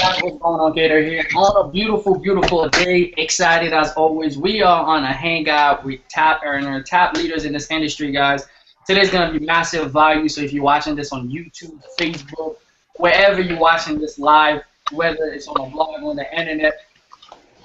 guys, what's going on? Gator here. On a beautiful, beautiful day. Excited as always. We are on a hangout with top earner, top leaders in this industry, guys. Today's gonna be massive value. So if you're watching this on YouTube, Facebook, wherever you're watching this live, whether it's on a blog on the internet,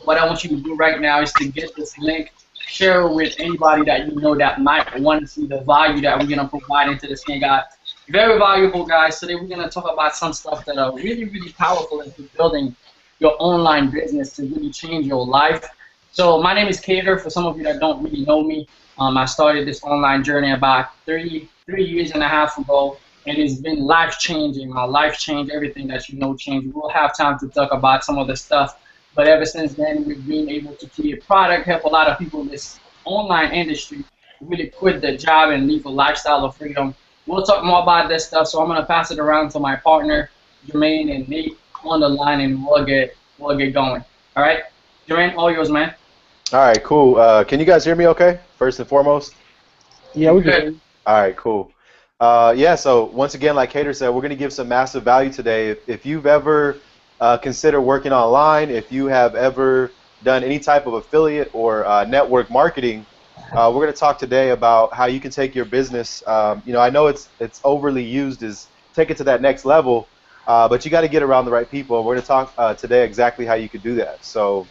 what I want you to do right now is to get this link, share it with anybody that you know that might want to see the value that we're gonna provide into this hangout. Very valuable, guys. Today we're gonna talk about some stuff that are really, really powerful into building your online business to really change your life. So my name is Cater. For some of you that don't really know me, I started this online journey about three years and a half ago, and it's been life changing. My life changed. Everything that you know changed. We'll have time to talk about some of the stuff, but ever since then, we've been able to create product, help a lot of people in this online industry really quit their job and live a lifestyle of freedom. We'll talk more about this stuff, so I'm gonna pass it around to my partner, Jermaine and Nate on the line, and we'll get going. All right, Jermaine, all yours, man. All right, cool. Can you guys hear me okay, first and foremost? Yeah, we Good. can. All right, cool. Yeah, so once again, like Hader said, we're going to give some massive value today. If you've ever considered working online, if you have ever done any type of affiliate or network marketing, we're going to talk today about how you can take your business. I know it's overly used as take it to that next level, but you got to get around the right people. We're going to talk today exactly how you could do that. So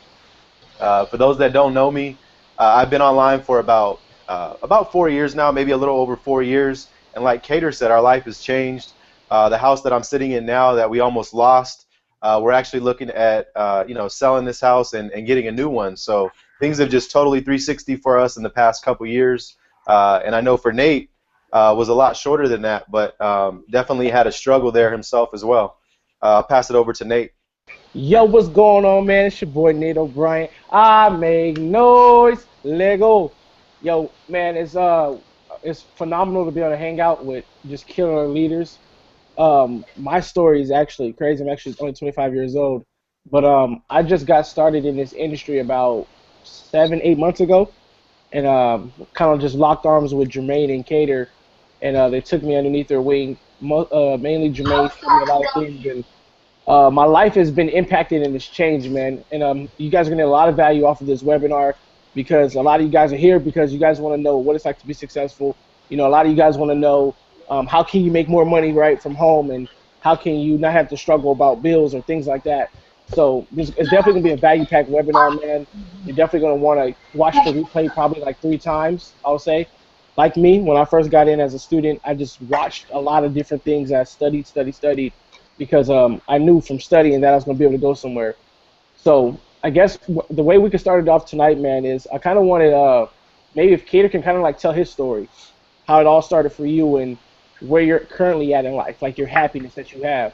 for those that don't know me, I've been online for about 4 years now, maybe a little over 4 years. And like Cater said, our life has changed. The house that I'm sitting in now that we almost lost, we're actually looking at selling this house and getting a new one. So things have just totally 360 for us in the past couple years. And I know for Nate was a lot shorter than that, but definitely had a struggle there himself as well. I'll pass it over to Nate. Yo, what's going on, man? It's your boy Nate O'Brien. I make noise, Lego. Yo, man, it's phenomenal to be on a hangout with just killer leaders. My story is actually crazy. I'm actually only 25 years old, but I just got started in this industry about 7, 8 months ago, and kind of just locked arms with Jermaine and Cater, and they took me underneath their wing. Mainly Jermaine showed me a lot of things, and my life has been impacted and it's changed, man. And you guys are gonna get a lot of value off of this webinar because a lot of you guys are here because you guys want to know what it's like to be successful. You know, a lot of you guys want to know how can you make more money right from home, and how can you not have to struggle about bills or things like that. So it's definitely gonna be a value-packed webinar, man. You're definitely gonna want to watch the replay probably like 3 times, I'll say. Like me, when I first got in as a student, I just watched a lot of different things. I studied, because I knew from studying that I was going to be able to go somewhere. So I guess the way we could start it off tonight, man, is I kind of wanted maybe if Cater can kind of like tell his story, how it all started for you and where you're currently at in life, like your happiness that you have.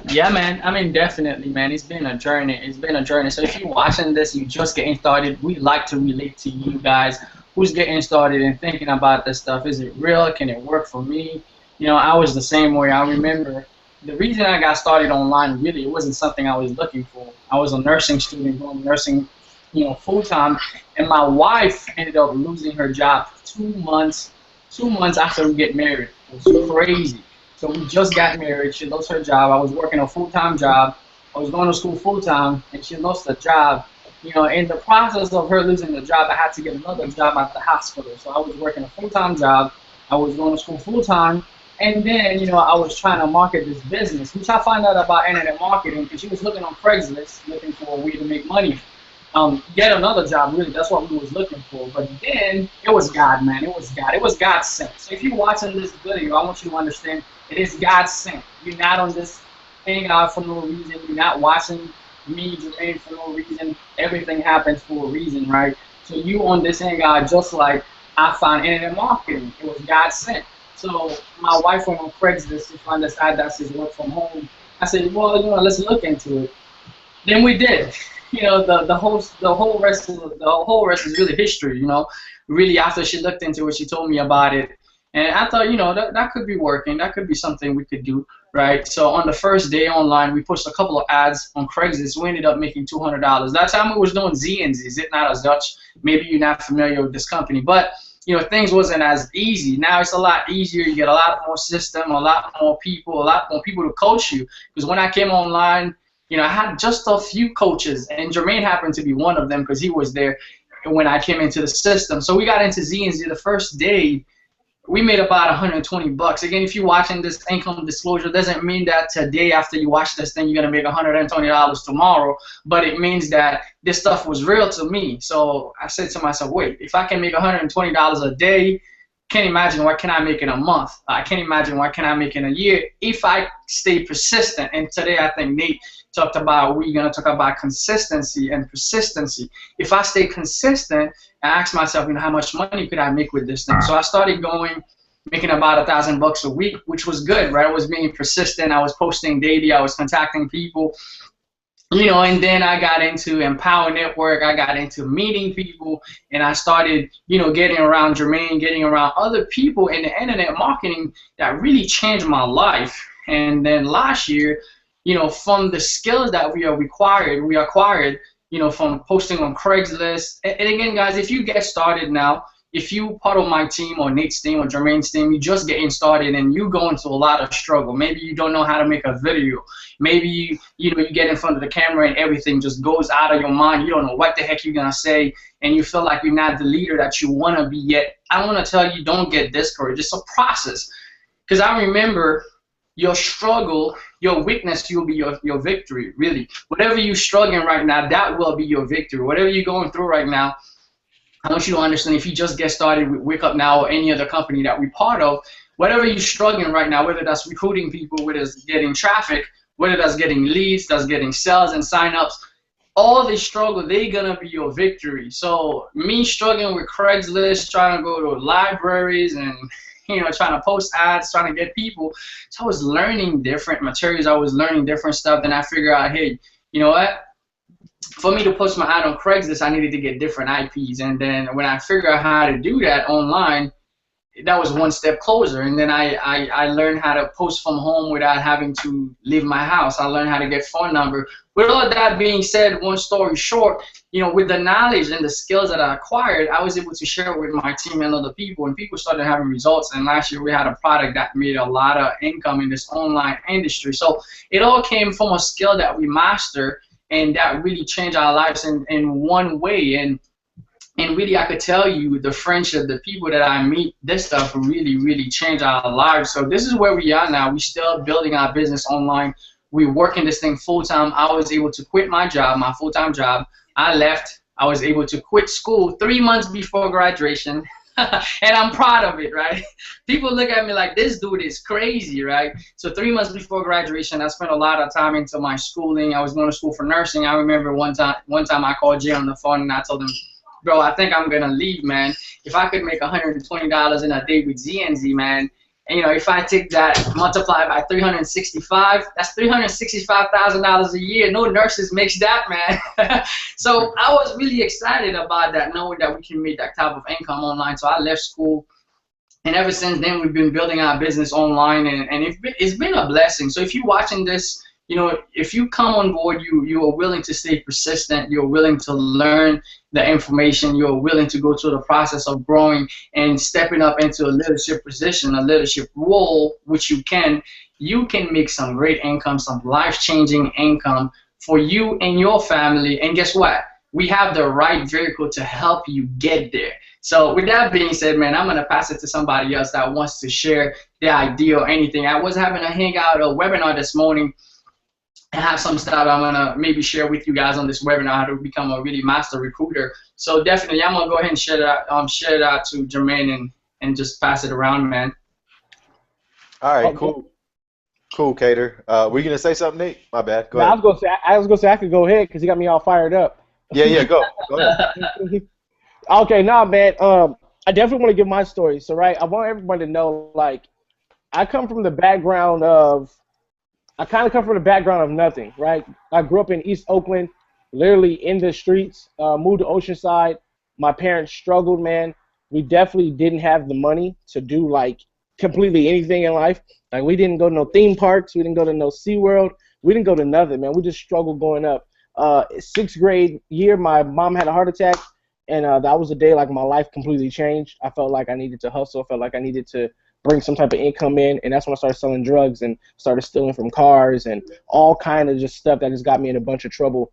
Yeah, man. I mean, definitely, man. It's been a journey. It's been a journey. So if you're watching this, you just getting started, we like to relate to you guys who's getting started and thinking about this stuff. Is it real? Can it work for me? You know, I was the same way. I remember the reason I got started online, really, it wasn't something I was looking for. I was a nursing student doing nursing, full-time, and my wife ended up losing her job 2 months, 2 months after we get married. It was crazy. So we just got married. She lost her job. I was working a full-time job. I was going to school full-time, and she lost the job. You know, in the process of her losing the job, I had to get another job at the hospital. So I was working a full-time job. I was going to school full-time. And then, I was trying to market this business, which I found out about internet marketing because she was looking on Craigslist, looking for a way to make money. Get another job, really, that's what we was looking for. But then, it was God, man, it was God. It was God sent. So if you're watching this video, I want you to understand it is God sent. You're not on this hangout for no reason. You're not watching me, Jermaine, for no reason. Everything happens for a reason, right? So you on this hangout just like I found internet marketing. It was God sent. So my wife went on Craigslist to find this ad that says work from home. I said, well, let's look into it. Then we did. The whole rest is really history. Really after she looked into it, she told me about it, and I thought, that could be working. That could be something we could do, right? So on the first day online, we pushed a couple of ads on Craigslist. We ended up making $200. That time we was doing Z and Z, Zit Not as Dutch. Maybe you're not familiar with this company, but things wasn't as easy. Now it's a lot easier. You get a lot more system, a lot more people to coach you. Because when I came online, I had just a few coaches, and Jermaine happened to be one of them because he was there when I came into the system. So we got into Z and Z the first day. We made about 120 bucks. Again, if you're watching this income disclosure, doesn't mean that today after you watch this thing, you're gonna make $120 tomorrow, but it means that this stuff was real to me. So I said to myself, wait, if I can make $120 a day, can't imagine what can I make in a month. I can't imagine what can I make in a year if I stay persistent. And today I think Nate talked about, we're going to talk about consistency and persistency. If I stay consistent, I ask myself, how much money could I make with this thing? So I started making about $1,000 a week, which was good, right? I was being persistent. I was posting daily. I was contacting people. And then I got into Empower Network. I got into meeting people, and I started, getting around Jermaine, getting around other people in the internet marketing that really changed my life. And then last year, from the skills that we acquired, from posting on Craigslist. And again, guys, if you get started now, if you part of my team or Nate's team or Jermaine's team, you just getting started and you go into a lot of struggle. Maybe you don't know how to make a video. Maybe you get in front of the camera and everything just goes out of your mind. You don't know what the heck you're gonna say, and you feel like you're not the leader that you want to be yet. I want to tell you, don't get discouraged. It's a process. Because I remember your struggle, your weakness will be your victory, really. Whatever you're struggling right now, that will be your victory. Whatever you're going through right now, I want you to understand, if you just get started with Wake Up Now or any other company that we're part of, whatever you're struggling right now, whether that's recruiting people, whether it's getting traffic, whether that's getting leads, that's getting sales and signups, all this struggle, they're going to be your victory. So me struggling with Craigslist, trying to go to libraries and trying to post ads, trying to get people. So I was learning different materials. I was learning different stuff. Then I figured out, hey, you know what? For me to post my ad on Craigslist, I needed to get different IPs. And then when I figured out how to do that online, that was one step closer. And then I learned how to post from home without having to leave my house. I learned how to get phone number. With all that being said, one story short, with the knowledge and the skills that I acquired, I was able to share with my team and other people, and people started having results. And last year we had a product that made a lot of income in this online industry. So it all came from a skill that we mastered, and that really changed our lives in one way. And really, I could tell you, the friendship, the people that I meet, this stuff really, really changed our lives. So this is where we are now. We're still building our business online. We're working this thing full-time. I was able to quit my job, my full-time job. I left. I was able to quit school 3 months before graduation. And I'm proud of it, right? People look at me like, this dude is crazy, right? So 3 months before graduation, I spent a lot of time into my schooling. I was going to school for nursing. I remember one time I called Jay on the phone, and I told him, bro, I think I'm going to leave, man. If I could make $120 in a day with ZNZ, man, and if I take that, multiply by 365, that's $365,000 a year. No nurses makes that, man. So I was really excited about that, knowing that we can make that type of income online. So I left school, and ever since then, we've been building our business online, and it's been a blessing. So if you're watching this, if you come on board, you are willing to stay persistent, you're willing to learn the information, you're willing to go through the process of growing and stepping up into a leadership position, a leadership role, which you can make some great income, some life-changing income for you and your family. And guess what? We have the right vehicle to help you get there. So with that being said, man, I'm going to pass it to somebody else that wants to share their idea or anything. I was having a Hangout, a webinar this morning. I have some stuff I'm going to maybe share with you guys on this webinar, how to become a really master recruiter. So definitely, I'm going to go ahead and share it out to Jermaine and just pass it around, man. All right, cool. Cool, Cater. Were you going to say something, Nate? My bad. Go ahead. I was going to say I could go ahead because he got me all fired up. Yeah, go ahead. Okay, man. I definitely want to give my story. So, right, I want everybody to know, like, I come from the background of nothing, right? I grew up in East Oakland, literally in the streets, moved to Oceanside. My parents struggled, man. We definitely didn't have the money to do, like, completely anything in life. Like, we didn't go to no theme parks. We didn't go to no SeaWorld. We didn't go to nothing, man. We just struggled going up. 6th grade year, my mom had a heart attack, And that was the day like my life completely changed. I felt like I needed to hustle. I felt like I needed to bring some type of income in, and that's when I started selling drugs and started stealing from cars and all kind of just stuff that just got me in a bunch of trouble.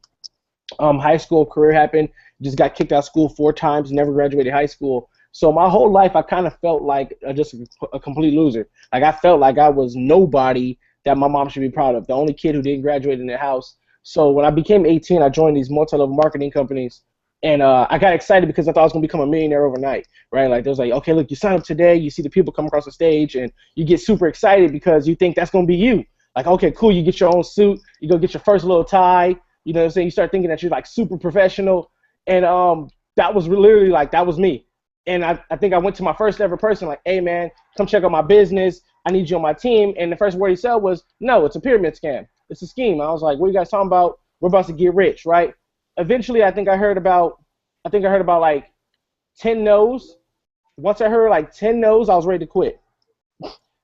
High school career happened. Just got kicked out of school 4 times. Never graduated high school. So my whole life, I kind of felt like just a complete loser. Like I felt like I was nobody that my mom should be proud of. The only kid who didn't graduate in the house. So when I became 18, I joined these multi-level marketing companies, and I got excited because I thought I was gonna become a millionaire overnight, right? Like there was like, okay, look, you sign up today, you see the people come across the stage, and you get super excited because you think that's gonna be you. Like, okay, cool, you get your own suit, you go get your first little tie, you know what I'm saying? You start thinking that you're like super professional, and that was literally like that was me. And I think I went to my first ever person like, hey man, come check out my business. I need you on my team. And the first word he said was, no, it's a pyramid scam. It's a scheme. I was like, what are you guys talking about? We're about to get rich, right? Eventually, I think I heard about like 10 no's. Once I heard like 10 no's, I was ready to quit.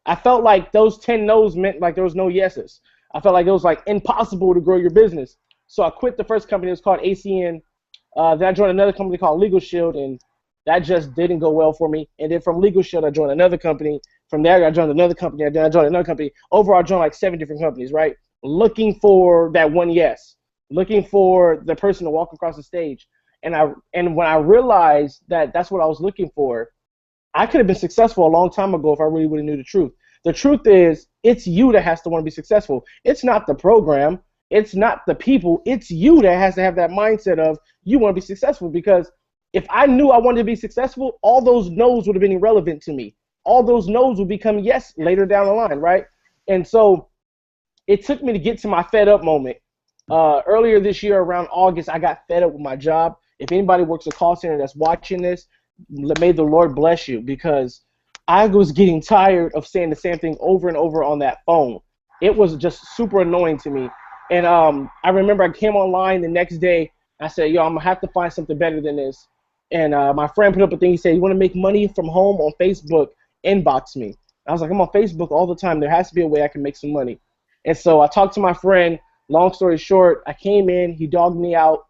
I felt like those 10 no's meant like there was no yeses. I felt like it was like impossible to grow your business. So I quit the first company. It was called ACN. Then I joined another company called Legal Shield, and that just didn't go well for me. And then from Legal Shield, I joined another company. From there, I joined another company. Then I joined another company. Overall, I joined like 7 different companies, right? Looking for that one yes. Looking for the person to walk across the stage. And when I realized that that's what I was looking for, I could have been successful a long time ago if I really would have knew the truth. The truth is, it's you that has to want to be successful. It's not the program. It's not the people. It's you that has to have that mindset of you want to be successful, because if I knew I wanted to be successful, all those no's would have been irrelevant to me. All those no's would become yes later down the line, right? And so it took me to get to my fed up moment. Earlier this year, around August, I got fed up with my job. If anybody works a call center that's watching this, may the Lord bless you, because I was getting tired of saying the same thing over and over on that phone. It was just super annoying to me. And I remember I came online the next day. I said, yo, I'm going to have to find something better than this. And my friend put up a thing. He said, you want to make money from home on Facebook? Inbox me. I was like, I'm on Facebook all the time. There has to be a way I can make some money. And so I talked to my friend. Long story short, I came in. He dogged me out.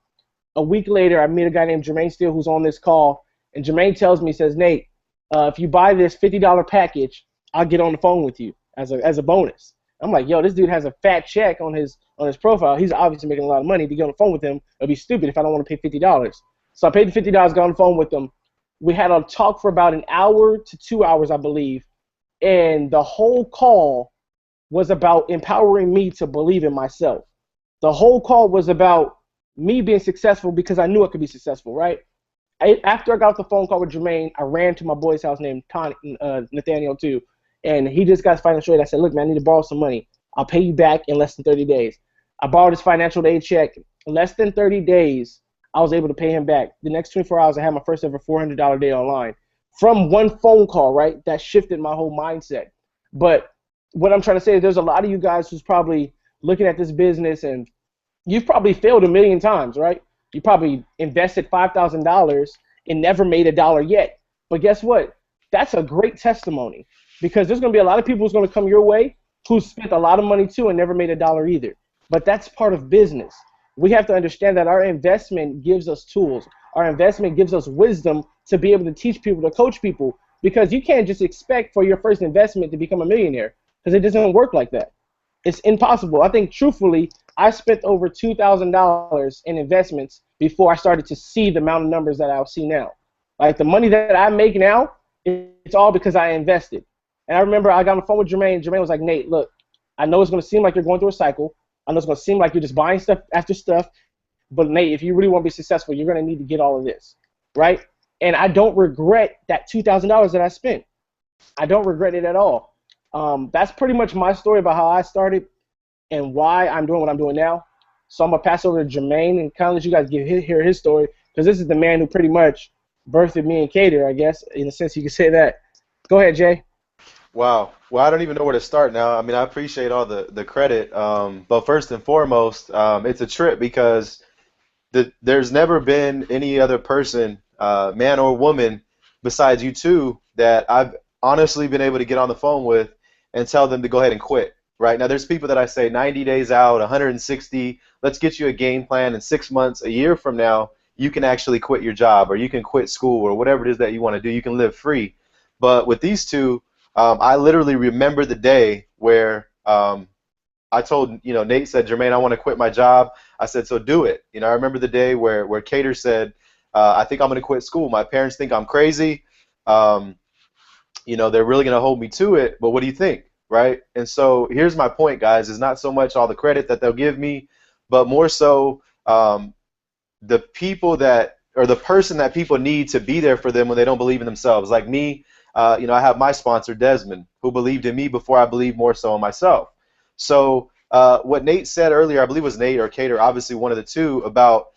A week later, I meet a guy named Jermaine Steele who's on this call. And Jermaine tells me, he says, Nate, if you buy this $50 package, I'll get on the phone with you as a bonus. I'm like, yo, this dude has a fat check on his profile. He's obviously making a lot of money. To get on the phone with him, it'd be stupid if I don't want to pay $50. So I paid the $50, got on the phone with him. We had a talk for about an hour to 2 hours, I believe. And the whole call was about empowering me to believe in myself. The whole call was about me being successful because I knew I could be successful, right? After I got off the phone call with Jermaine, I ran to my boy's house named Nathaniel too. And he just got his financial aid. I said, look, man, I need to borrow some money. I'll pay you back in less than 30 days. I borrowed his financial aid check. In less than 30 days, I was able to pay him back. The next 24 hours, I had my first ever $400 day online. From one phone call, right? That shifted my whole mindset. But what I'm trying to say is there's a lot of you guys who's probably looking at this business and you've probably failed a million times, right? You probably invested $5,000 and never made a dollar yet. But guess what? That's a great testimony, because there's going to be a lot of people who's going to come your way who spent a lot of money too and never made a dollar either. But that's part of business. We have to understand that our investment gives us tools. Our investment gives us wisdom to be able to teach people, to coach people, because you can't just expect for your first investment to become a millionaire, because it doesn't work like that. It's impossible. I think, truthfully, I spent over $2,000 in investments before I started to see the amount of numbers that I'll see now. Like the money that I make now, it's all because I invested. And I remember I got on the phone with Jermaine. Jermaine was like, Nate, look, I know it's going to seem like you're going through a cycle. I know it's going to seem like you're just buying stuff after stuff. But, Nate, if you really want to be successful, you're going to need to get all of this, right? And I don't regret that $2,000 that I spent. I don't regret it at all. That's pretty much my story about how I started and why I'm doing what I'm doing now. So I'm going to pass over to Jermaine and kind of let you guys hear his story, because this is the man who pretty much birthed me and Cater, I guess, in a sense you could say that. Go ahead, Jay. Wow. Well, I don't even know where to start now. I mean, I appreciate all the credit. But first and foremost, it's a trip because there's never been any other person, man or woman, besides you two, that I've honestly been able to get on the phone with and tell them to go ahead and quit. Right now, there's people that I say 90 days out, 160, let's get you a game plan in 6 months, a year from now, you can actually quit your job, or you can quit school, or whatever it is that you want to do. You can live free. But with these two, I literally remember the day where I told, Nate said, Jermaine, I want to quit my job. I said, so do it. I remember the day where Cater said, I think I'm going to quit school. My parents think I'm crazy. Um, they're really going to hold me to it, but what do you think, right? And so here's my point, guys, is not so much all the credit that they'll give me, but more so the people that, or the person that people need to be there for them when they don't believe in themselves. Like me, I have my sponsor, Desmond, who believed in me before I believed more so in myself. So what Nate said earlier, I believe it was Nate or Cater, obviously one of the two, about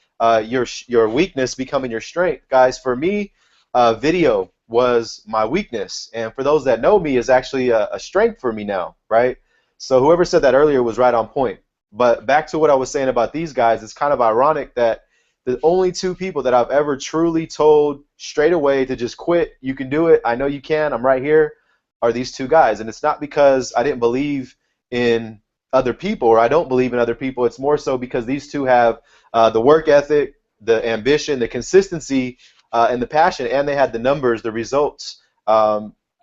your weakness becoming your strength. Guys, for me, video was my weakness, and for those that know me, is actually a strength for me now, right? So whoever said that earlier was right on point. But back to what I was saying about these guys, it's kind of ironic that the only two people that I've ever truly told straight away to just quit, you can do it, I know you can, I'm right here, are these two guys. And it's not because I didn't believe in other people, or I don't believe in other people. It's more so because these two have the work ethic, the ambition, the consistency, and the passion, and they had the numbers, the results,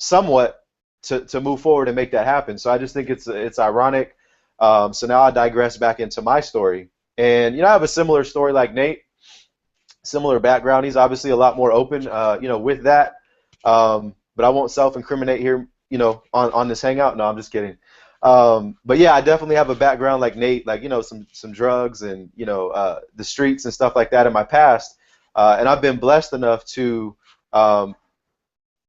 somewhat to move forward and make that happen. So I just think it's ironic. So now I digress back into my story. And I have a similar story like Nate, similar background. He's obviously a lot more open, with that. But I won't self-incriminate here, on this hangout. No, I'm just kidding. But yeah, I definitely have a background like Nate, like, some drugs and, the streets and stuff like that in my past. And I've been blessed enough to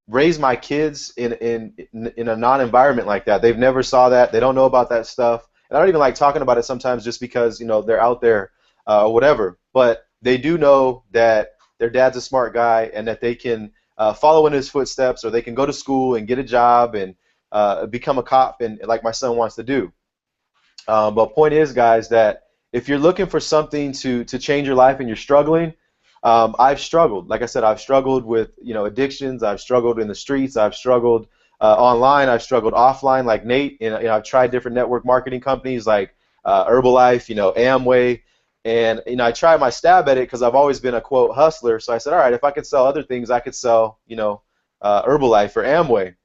raise my kids in a non-environment like that. They've never saw that. They don't know about that stuff. And I don't even like talking about it sometimes just because, they're out there or whatever. But they do know that their dad's a smart guy and that they can follow in his footsteps, or they can go to school and get a job and become a cop, and like my son wants to do. But point is, guys, that if you're looking for something to change your life and you're struggling, I've struggled. Like I said, I've struggled with addictions. I've struggled in the streets. I've struggled online. I've struggled offline, like Nate. And I've tried different network marketing companies like Herbalife, Amway, and I tried my stab at it because I've always been a quote hustler. So I said, all right, if I could sell other things, I could sell Herbalife or Amway.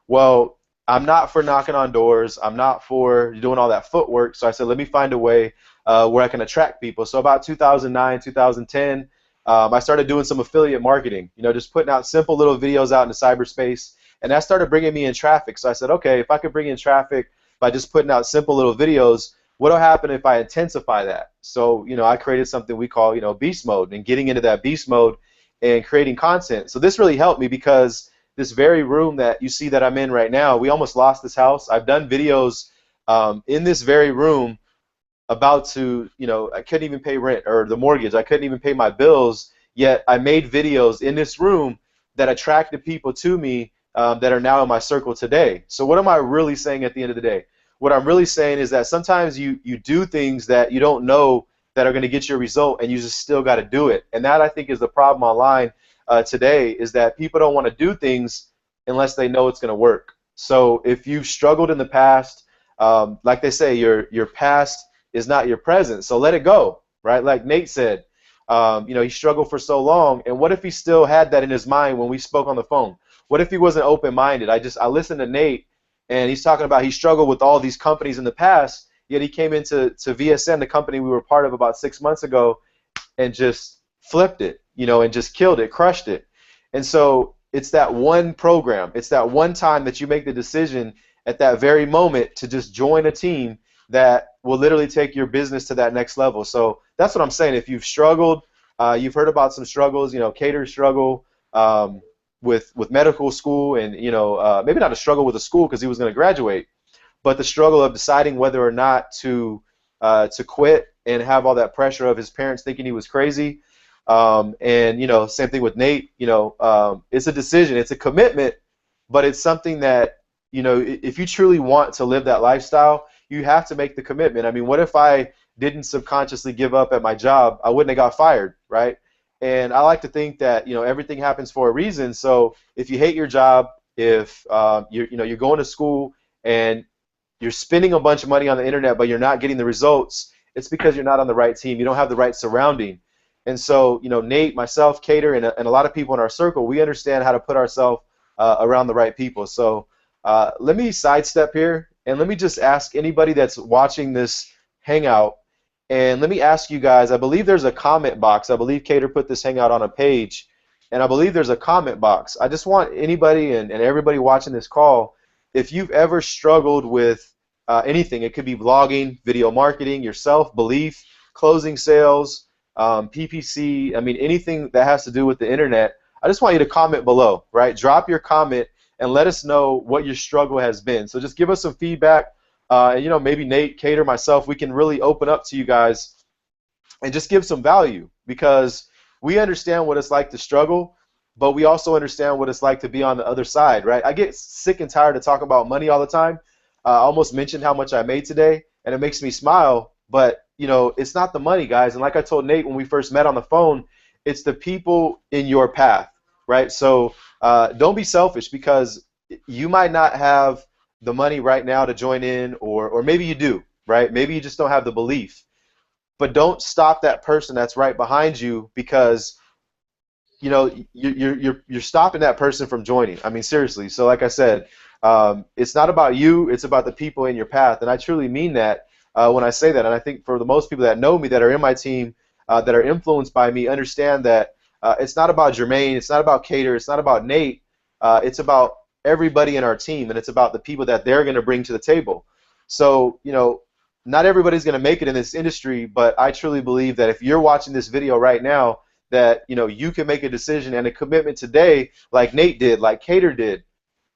Well, I'm not for knocking on doors. I'm not for doing all that footwork. So I said, let me find a way where I can attract people. So about 2009, 2010, I started doing some affiliate marketing, just putting out simple little videos out into cyberspace. And that started bringing me in traffic. So I said, okay, if I could bring in traffic by just putting out simple little videos, what'll happen if I intensify that? So, I created something we call, beast mode, and getting into that beast mode and creating content. So this really helped me because this very room that you see that I'm in right now, we almost lost this house. I've done videos in this very room about to, I couldn't even pay rent or the mortgage. I couldn't even pay my bills, yet I made videos in this room that attracted people to me that are now in my circle today. So what am I really saying at the end of the day? What I'm really saying is that sometimes you do things that you don't know that are going to get you a result, and you just still got to do it. And that, I think, is the problem online today, is that people don't want to do things unless they know it's going to work. So if you've struggled in the past, like they say, your past is not your present, so let it go, right? Like Nate said, he struggled for so long, and what if he still had that in his mind when we spoke on the phone? What if he wasn't open-minded? I listened to Nate, and he's talking about he struggled with all these companies in the past, yet he came into VSN, the company we were part of about 6 months ago, and just flipped it, and just killed it, crushed it. And so it's that one program, it's that one time that you make the decision at that very moment to just join a team that will literally take your business to that next level. So that's what I'm saying. If you've struggled, you've heard about some struggles, Cater's struggle with medical school, and maybe not a struggle with a school because he was going to graduate, but the struggle of deciding whether or not to quit and have all that pressure of his parents thinking he was crazy. And same thing with Nate. It's a decision, it's a commitment, but it's something that if you truly want to live that lifestyle, you have to make the commitment. I mean, what if I didn't subconsciously give up at my job? I wouldn't have got fired, right? And I like to think that everything happens for a reason. So if you hate your job, if you're going to school and you're spending a bunch of money on the internet but you're not getting the results, it's because you're not on the right team. You don't have the right surrounding. And so, Nate, myself, Cater, and a lot of people in our circle, we understand how to put ourselves around the right people. So let me sidestep here, and let me just ask anybody that's watching this Hangout, and let me ask you guys, I believe there's a comment box. I believe Cater put this Hangout on a page, and I believe there's a comment box. I just want anybody and everybody watching this call, if you've ever struggled with anything, it could be blogging, video marketing, your self-belief, closing sales, PPC, I mean, anything that has to do with the internet, I just want you to comment below, right? Drop your comment and let us know what your struggle has been. So just give us some feedback. Maybe Nate, Cater, myself, we can really open up to you guys and just give some value, because we understand what it's like to struggle, but we also understand what it's like to be on the other side, right? I get sick and tired of talking about money all the time. I almost mentioned how much I made today, and it makes me smile, but it's not the money, guys. And like I told Nate when we first met on the phone, it's the people in your path, right? So don't be selfish, because you might not have the money right now to join in, or maybe you do, right? Maybe you just don't have the belief. But don't stop that person that's right behind you, because you're stopping that person from joining. I mean, seriously. So like I said, it's not about you, it's about the people in your path. And I truly mean that when I say that. And I think for the most people that know me, that are in my team, that are influenced by me, understand that it's not about Jermaine, it's not about Cater, it's not about Nate, it's about everybody in our team, and it's about the people that they're going to bring to the table. So, not everybody's going to make it in this industry, but I truly believe that if you're watching this video right now, that you can make a decision and a commitment today, like Nate did, like Cater did,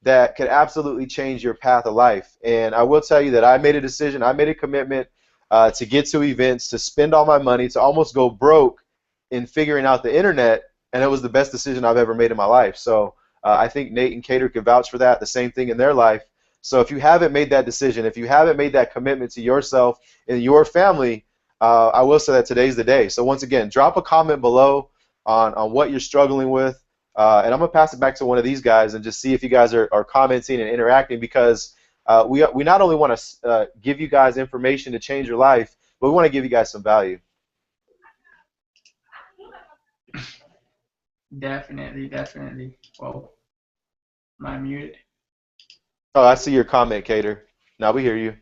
that could absolutely change your path of life. And I will tell you that I made a decision, I made a commitment to get to events, to spend all my money, to almost go broke in figuring out the internet, and it was the best decision I've ever made in my life. So I think Nate and Cater could vouch for that, the same thing in their life. So if you haven't made that decision, if you haven't made that commitment to yourself and your family, I will say that today's the day. So once again, drop a comment below on what you're struggling with, and I'm going to pass it back to one of these guys and just see if you guys are commenting and interacting, because we not only want to give you guys information to change your life, but we want to give you guys some value. Definitely. Well, am I muted? Oh, I see your comment, Cater. Now we hear you.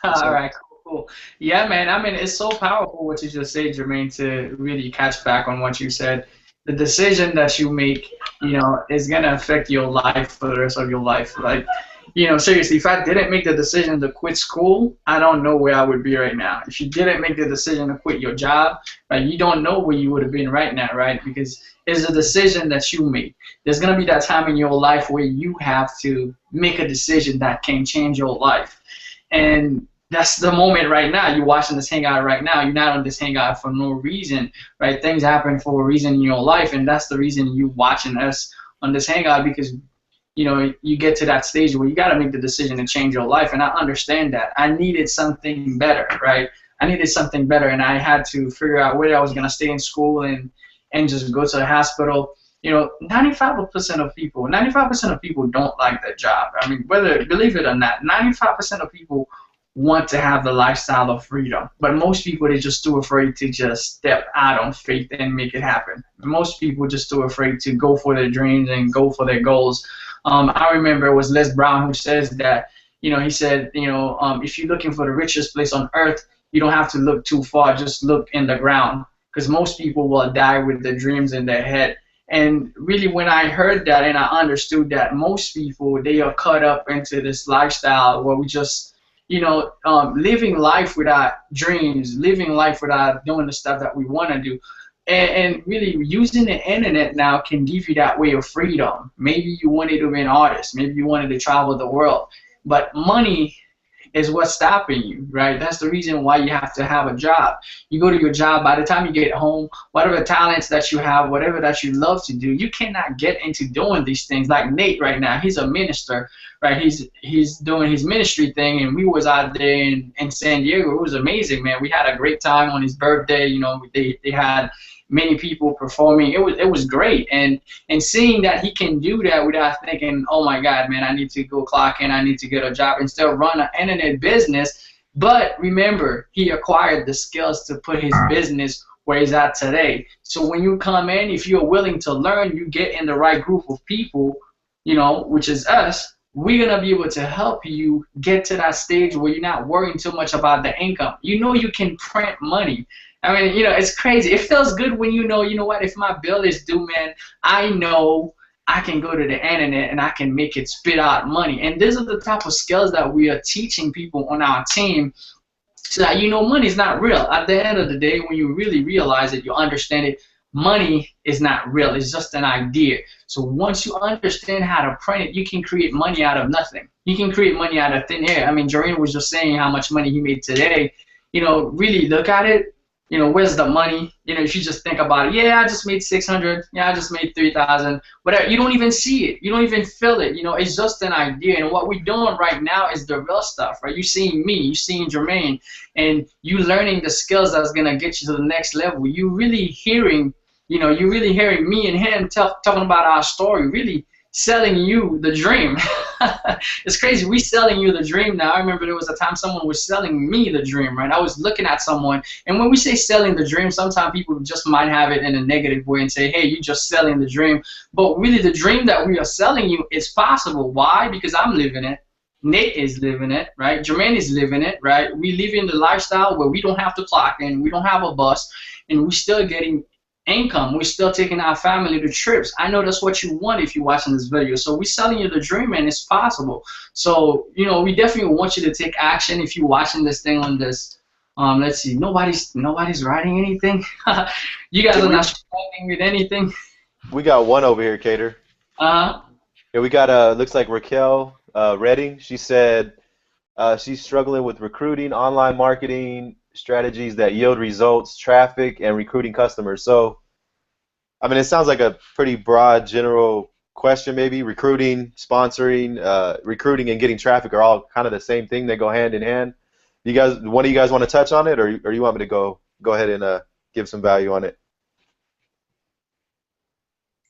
All right, cool. Yeah, man. I mean, it's so powerful what you just said, Jermaine, to really catch back on what you said. The decision that you make, is gonna affect your life for the rest of your life. Like, seriously, if I didn't make the decision to quit school, I don't know where I would be right now. If you didn't make the decision to quit your job, right, you don't know where you would have been right now, right? Because it's a decision that you make. There's gonna be that time in your life where you have to make a decision that can change your life, and that's the moment right now. You're watching this Hangout right now. You're not on this Hangout for no reason, right? Things happen for a reason in your life, and that's the reason you're watching us on this Hangout, because you get to that stage where you got to make the decision to change your life. And I understand that. I needed something better, right? I needed something better, and I had to figure out whether I was going to stay in school and just go to the hospital. 95% of people don't like their job. I mean, whether, believe it or not, 95% of people want to have the lifestyle of freedom. But most people, they're just too afraid to just step out on faith and make it happen. Most people just too afraid to go for their dreams and go for their goals. I remember it was Les Brown who says that, he said, if you're looking for the richest place on earth, you don't have to look too far, just look in the ground, because most people will die with their dreams in their head. And really, when I heard that and I understood that most people, they are caught up into this lifestyle where we just, living life without dreams, living life without doing the stuff that we want to do. And really, using the internet now can give you that way of freedom. Maybe you wanted to be an artist. Maybe you wanted to travel the world. But money is what's stopping you, right? That's the reason why you have to have a job. You go to your job, by the time you get home, whatever talents that you have, whatever that you love to do, you cannot get into doing these things. Like Nate right now, he's a minister, right? He's doing his ministry thing, and we was out there in San Diego. It was amazing, man. We had a great time on his birthday. They had many people performing. It was great, and seeing that he can do that without thinking, oh my God, man, I need to go clock in, I need to get a job, and still run an internet business. But remember, he acquired the skills to put his business where he's at today. So when you come in, if you're willing to learn, you get in the right group of people, which is us. We're gonna be able to help you get to that stage where you're not worrying too much about the income. You can print money. I mean, it's crazy. It feels good when what, if my bill is due, man, I know I can go to the internet and I can make it spit out money. And these are the type of skills that we are teaching people on our team so that money is not real. At the end of the day, when you really realize it, you understand it, money is not real. It's just an idea. So once you understand how to print it, you can create money out of nothing. You can create money out of thin air. I mean, Jermaine was just saying how much money he made today. Really look at it. Where's the money? If you just think about it, yeah, I just made 600. Yeah, I just made 3,000. Whatever. You don't even see it. You don't even feel it. It's just an idea. And what we're doing right now is the real stuff, right? You seeing me, you seeing Jermaine, and you learning the skills that's gonna get you to the next level. You really hearing, you're really hearing me and him talking about our story, really selling you the dream. It's crazy. We selling you the dream now. I remember there was a time someone was selling me the dream, right? I was looking at someone, and when we say selling the dream, sometimes people just might have it in a negative way and say, hey, you're just selling the dream. But really, the dream that we are selling you is possible. Why? Because I'm living it. Nate is living it, right? Jermaine is living it, right? We live in the lifestyle where we don't have to clock in, we don't have a bus, and we're still getting income. We're still taking our family to trips. I know that's what you want if you're watching this video. So we're selling you the dream, and it's possible. So we definitely want you to take action if you're watching this thing on this. Let's see. Nobody's writing anything. You guys are not struggling with anything. We got one over here, Cater. Yeah, we got looks like Raquel Redding. She said she's struggling with recruiting, online marketing strategies that yield results, traffic, and recruiting customers. So, I mean, it sounds like a pretty broad, general question. Maybe recruiting, sponsoring, recruiting, and getting traffic are all kind of the same thing. They go hand in hand. One of you guys want to touch on it, or you want me to go ahead and give some value on it?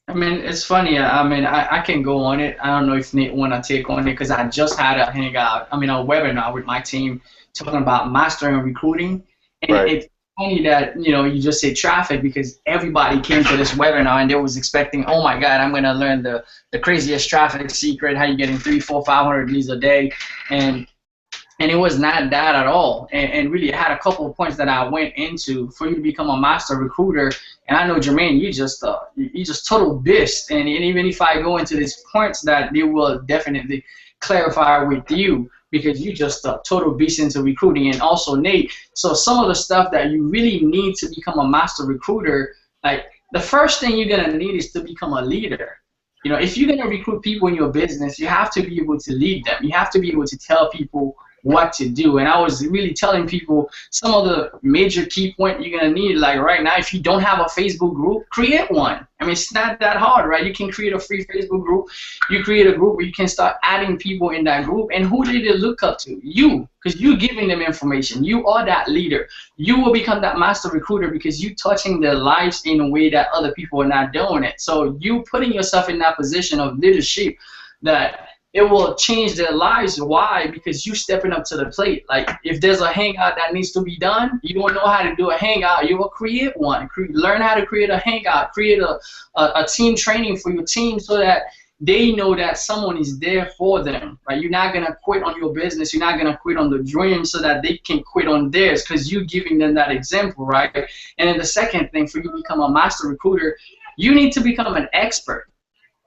I mean, it's funny. I mean, I can go on it. I don't know if Nate want to take on it because I just had a webinar with my team talking about mastering recruiting. And right. It's funny that, you just say traffic because everybody came to this webinar and they was expecting, oh my God, I'm going to learn the craziest traffic secret, how you're getting 300, 400, 500 leads a day. And it was not that at all. And really, I had a couple of points that I went into for you to become a master recruiter. And I know, Jermaine, you just total beast. And even if I go into these points, that they will definitely clarify with you because you just total beast into recruiting. And also, Nate, so some of the stuff that you really need to become a master recruiter, like the first thing you're going to need is to become a leader. If you're going to recruit people in your business, you have to be able to lead them. You have to be able to tell people what to do. And I was really telling people some of the major key points you're going to need. Like right now, if you don't have a Facebook group, create one. I mean, it's not that hard, right? You can create a free Facebook group. You create a group where you can start adding people in that group. And who did they look up to? You, because you're giving them information. You are that leader. You will become that master recruiter because you're touching their lives in a way that other people are not doing it. So you putting yourself in that position of leadership that it will change their lives. Why? Because you stepping up to the plate. Like if there's a hangout that needs to be done, you don't know how to do a hangout, you will create one. Learn how to create a hangout. Create a team training for your team so that they know that someone is there for them. Right? You're not gonna quit on your business. You're not gonna quit on the dream so that they can quit on theirs because you're giving them that example, right? And then the second thing, for you to become a master recruiter, you need to become an expert.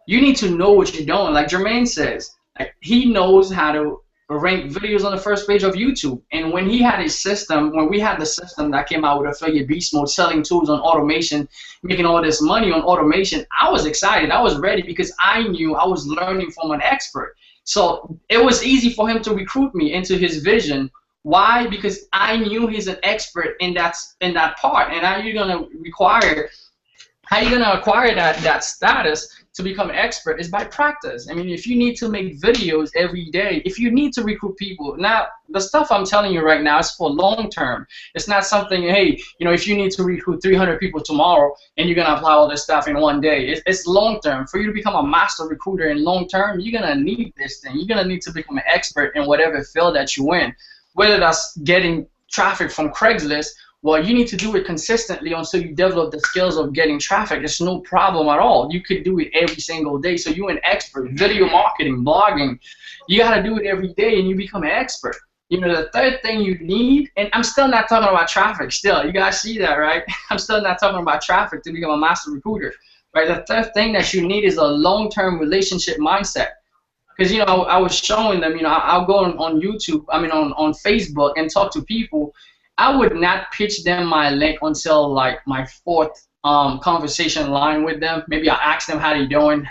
You need to know what you're doing. Like Jermaine says, he knows how to rank videos on the first page of YouTube. And when he had his system, when we had the system that came out with Affiliate Beast Mode, selling tools on automation, making all this money on automation, I was excited. I was ready because I knew I was learning from an expert. So it was easy for him to recruit me into his vision. Why? Because I knew he's an expert in that part. And how you gonna acquire that status to become an expert is by practice. I mean, if you need to make videos every day, if you need to recruit people, now the stuff I'm telling you right now is for long term. It's not something, hey, if you need to recruit 300 people tomorrow and you're gonna apply all this stuff in one day. It's long term. For you to become a master recruiter in long term, you're gonna need this thing. You're gonna need to become an expert in whatever field that you in, whether that's getting traffic from Craigslist Well, you need to do it consistently until you develop the skills of getting traffic. It's no problem at all. You could do it every single day. So you're an expert. Video marketing, blogging, you got to do it every day and you become an expert. You know, the third thing you need, and I'm still not talking about traffic still. You guys see that, right? I'm still not talking about traffic to become a master recruiter, right? The third thing that you need is a long-term relationship mindset. Because, you know, I was showing them, you know, I'll go on YouTube, I mean, on Facebook and talk to people. I would not pitch them my link until, like, my fourth conversation line with them. Maybe I ask them how they doing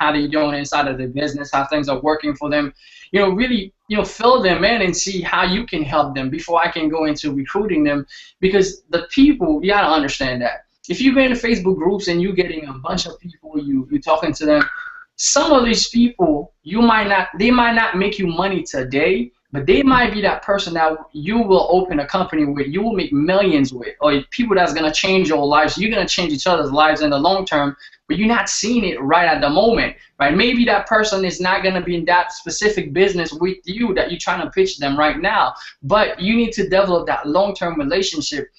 inside of the business, how things are working for them. You know, really, you know, fill them in and see how you can help them before I can go into recruiting them. Because the people, you gotta understand that. If you go into Facebook groups and you're getting a bunch of people, you're talking to them, some of these people, they might not make you money today, but they might be that person that you will open a company with, you will make millions with, or people that's going to change your life. So you're going to change each other's lives in the long term, but you're not seeing it right at the moment, right? Maybe that person is not going to be in that specific business with you that you're trying to pitch them right now, but you need to develop that long-term relationship,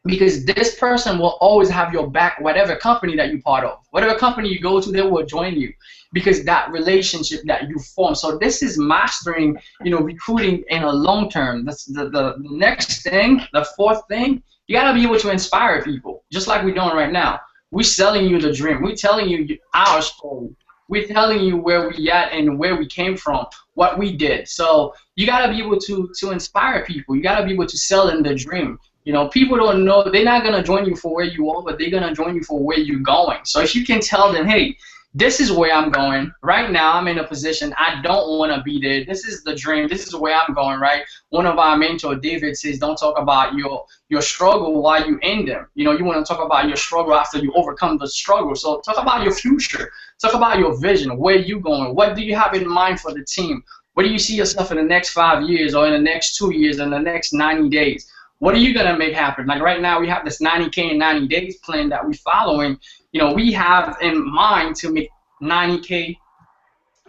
because this person will always have your back, whatever company that you're part of. Whatever company you go to, they will join you because that relationship that you form. So this is mastering, you know, recruiting in a long term. That's the next thing, the fourth thing, you got to be able to inspire people, just like we're doing right now. We're selling you the dream. We're telling you our story. We're telling you where we at and where we came from, what we did. So you got to be able to inspire people. You got to be able to sell them the dream. You know, people don't know, they're not going to join you for where you are, but they're going to join you for where you're going. So if you can tell them, hey, this is where I'm going. Right now, I'm in a position I don't want to be there. This is the dream. This is where I'm going, right? One of our mentors, David, says, don't talk about your struggle while you end them. You know, you want to talk about your struggle after you overcome the struggle. So talk about your future. Talk about your vision. Where you going? What do you have in mind for the team? Where do you see yourself in the next 5 years or in the next 2 years, in the next 90 days? What are you going to make happen? Like right now, we have this 90K in 90 days plan that we're following. You know, we have in mind to make 90K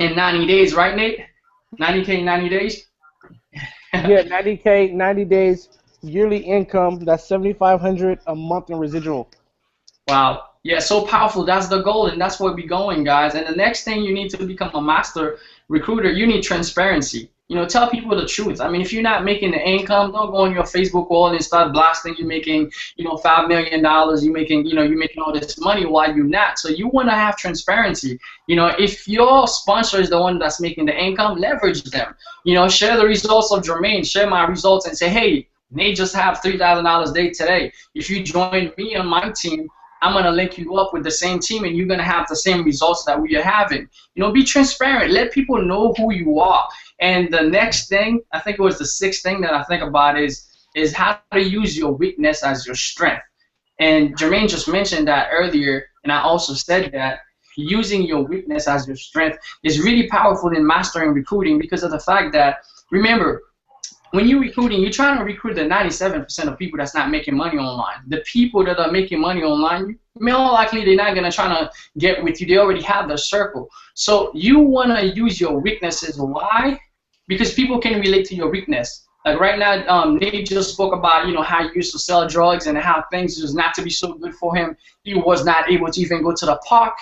in 90 days, right, Nate? 90K in 90 days? Yeah, 90K, 90 days, yearly income. That's $7,500 a month in residual. Wow. Yeah, so powerful. That's the goal, and that's where we're going, guys. And the next thing you need to become a master recruiter, you need transparency. You know, tell people the truth. I mean, if you're not making the income, don't go on your Facebook wall and start blasting you're making, you know, $5 million. You're making all this money while you're not. So you want to have transparency. You know, if your sponsor is the one that's making the income, leverage them. You know, share the results of Jermaine. Share my results and say, hey, Nate just have $3,000 a day today. If you join me on my team, I'm going to link you up with the same team, and you're going to have the same results that we are having. You know, be transparent. Let people know who you are. And the next thing, I think it was the sixth thing that I think about is how to use your weakness as your strength. And Jermaine just mentioned that earlier, and I also said that using your weakness as your strength is really powerful in mastering recruiting, because of the fact that, remember, when you're recruiting, you're trying to recruit the 97% of people that's not making money online. The people that are making money online, more likely they're not going to try to get with you. They already have their circle. So you want to use your weaknesses. Why? Because people can relate to your weakness. Like right now, Nate just spoke about, you know, how he used to sell drugs and how things was not to be so good for him. He was not able to even go to the park.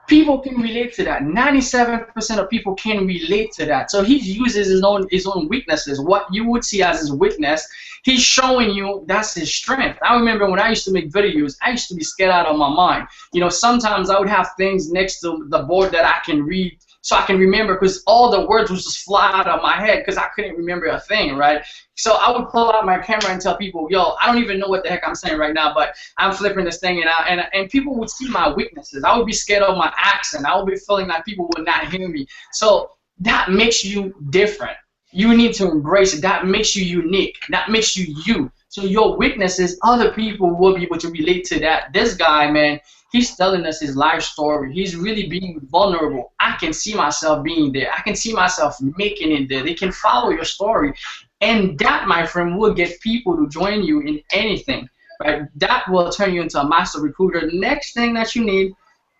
People can relate to that. 97% of people can relate to that. So he uses his own weaknesses. What you would see as his weakness, he's showing you that's his strength. I remember when I used to make videos, I used to be scared out of my mind. You know, sometimes I would have things next to the board that I can read so I can remember, because all the words would just fly out of my head because I couldn't remember a thing, right? So I would pull out my camera and tell people, yo, I don't even know what the heck I'm saying right now, but I'm flipping this thing, and people would see my weaknesses. I would be scared of my accent. I would be feeling like people would not hear me. So that makes you different. You need to embrace it. That makes you unique. That makes you you. So your weaknesses, other people will be able to relate to that. This guy, man, he's telling us his life story. He's really being vulnerable. I can see myself being there. I can see myself making it there. They can follow your story. And that, my friend, will get people to join you in anything, right? That will turn you into a master recruiter. Next thing that you need,